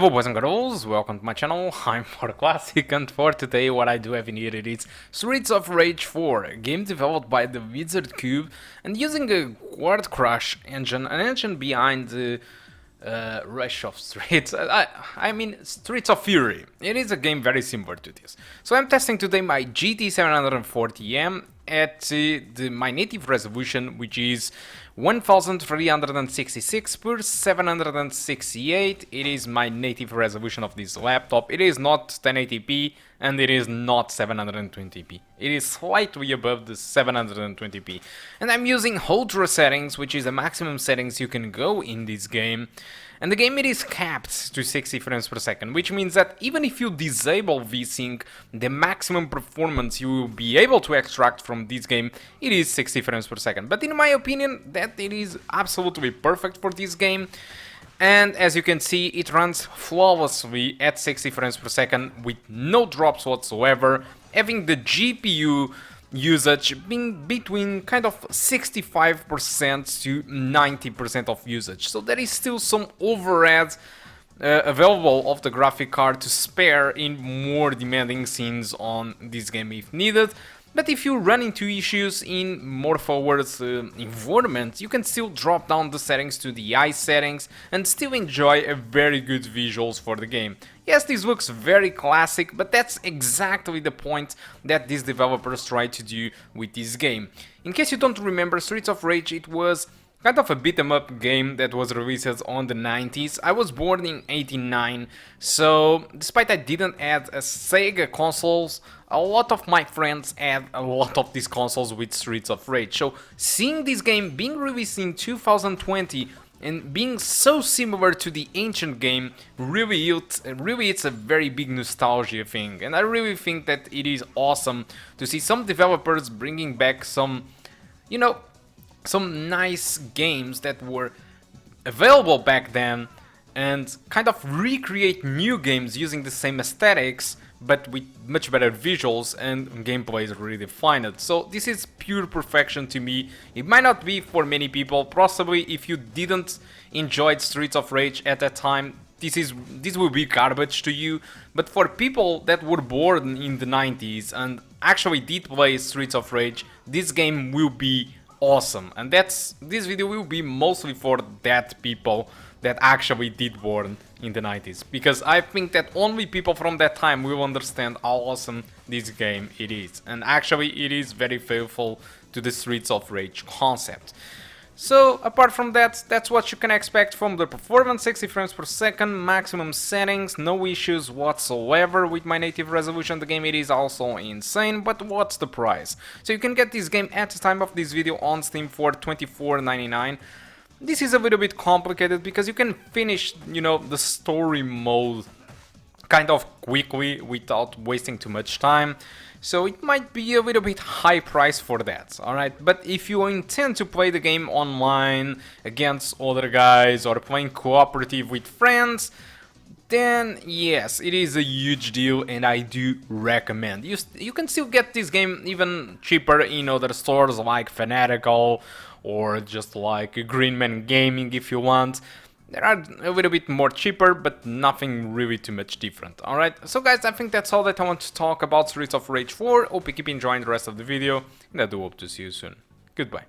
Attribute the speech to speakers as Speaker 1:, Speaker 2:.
Speaker 1: Hello boys and girls, welcome to my channel. I'm ForClassic, and for today what I do have in here is Streets of Rage 4, a game developed by the Wizard Cube and using a Quad Crush engine, an engine behind the Rush of Streets, I mean Streets of Fury. It is a game very similar to this. So I'm testing today my GT 740M at my native resolution, which is 1366 per 768. It is my native resolution of this laptop. It is not 1080p and it is not 720p. It is slightly above the 720p. And I'm using Ultra settings, which is the maximum settings you can go in this game. And the game it is capped to 60 frames per second, which means that even if you disable VSync, the maximum performance you will be able to extract from this game, it is 60 frames per second. But in my opinion, that it is absolutely perfect for this game. And as you can see, it runs flawlessly at 60 frames per second with no drops whatsoever, having the GPU usage being between kind of 65% to 90% of usage. So there is still some overhead available of the graphic card to spare in more demanding scenes on this game if needed. But if you run into issues in more forward environments, you can still drop down the settings to the high settings and still enjoy a very good visuals for the game. Yes, this looks very classic, but that's exactly the point that these developers try to do with this game. In case you don't remember, Streets of Rage, it was kind of a beat-em-up game that was released on the 90s. I was born in 89, so despite I didn't have a Sega consoles, a lot of my friends had a lot of these consoles with Streets of Rage. So seeing this game being released in 2020 and being so similar to the ancient game, really it's a very big nostalgia thing. And I really think that it is awesome to see some developers bringing back some, you know, some nice games that were available back then and kind of recreate new games using the same aesthetics but with much better visuals and gameplay is really defined. So this is pure perfection to me. It might not be for many people. Possibly if you didn't enjoy Streets of Rage at that time, this will be garbage to you. But for people that were born in the 90s and actually did play Streets of Rage, this game will be awesome. And this video will be mostly for that people that actually did born in the 90s, because I think that only people from that time will understand how awesome this game it is, and actually it is very faithful to the Streets of Rage concept. So apart from that, that's what you can expect from the performance. 60 frames per second, maximum settings, no issues whatsoever with my native resolution. The game it is also insane, but what's the price? So you can get this game at the time of this video on Steam for $24.99. This is a little bit complicated because you can finish, you know, the story mode kind of quickly without wasting too much time. So it might be a little bit high price for that, alright? But if you intend to play the game online against other guys or playing cooperative with friends, then yes, it is a huge deal and I do recommend. You can still get this game even cheaper in other stores like Fanatical or just like Greenman Gaming if you want. They are a little bit more cheaper, but nothing really too much different, alright? So guys, I think that's all that I want to talk about Streets of Rage 4. Hope you keep enjoying the rest of the video, and I do hope to see you soon. Goodbye.